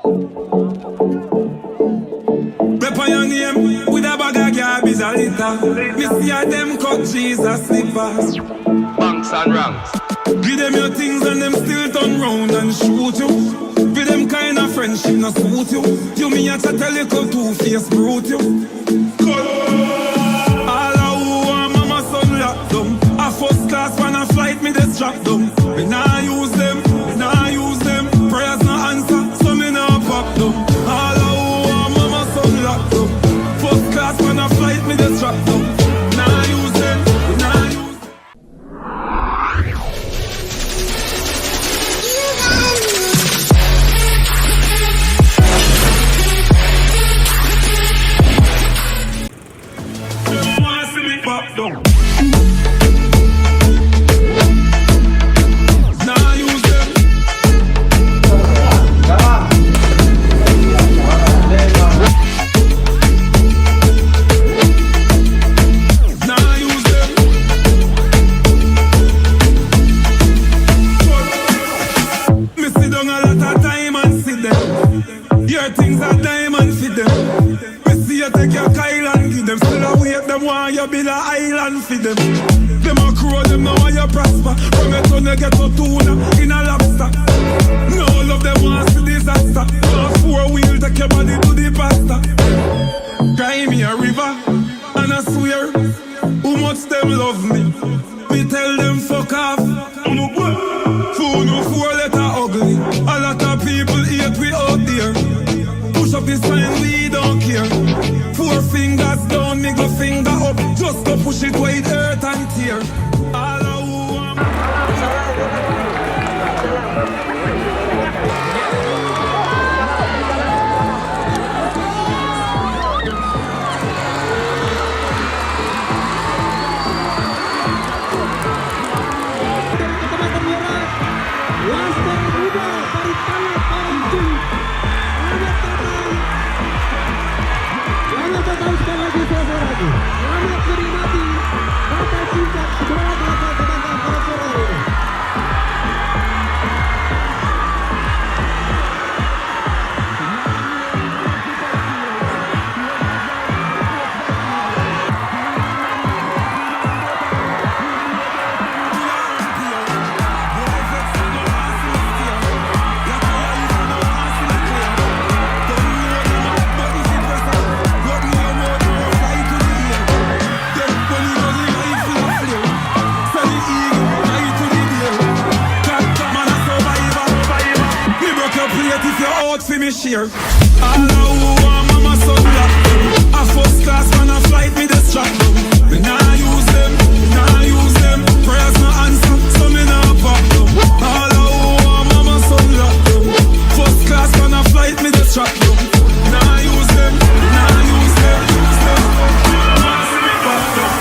Rep on your name with a bag of garbage a litter. Me see a them cut Jesus slippers. Banks and ranks. Give them your things and them still turn round and shoot you. With them kind of friendship not suit you. You me a chat a little two-faced brute you. All of who are mama son locked down. A first class when a flight me just drop down. Me nah use them, me nah use them. Prayers no answer, so me nah pop down. All of who are mama son locked down. First class when a flight me just drop down. Nah use them, me nah use them. Build a island for them. Them a crow, them know why you prosper. From your son you get a tuna in a lobster. No love them want to disaster. Not 4 wheels take your body to the pasta. Cry me a river, and I swear, who much them love me. Me tell them fuck off. Fool no 4-letter ugly. A lot of people hate we out there. Push up the sign, we don't care. 4 fingers down, middle finger up. Just to push it wide, earth and tear. All I want. Selamat menikmati kata cinta bola kebanggan pada sore hari ini. If you're out for me share. All I want mama son locked down. A first class when a flight me just drop down. Me nah use them, me nah use them. Prayers no answer, so me nah pop down. All I want mama son locked down. First class when a flight me just drop down. Nah use them, nah use them, use them. Nah see me pop down.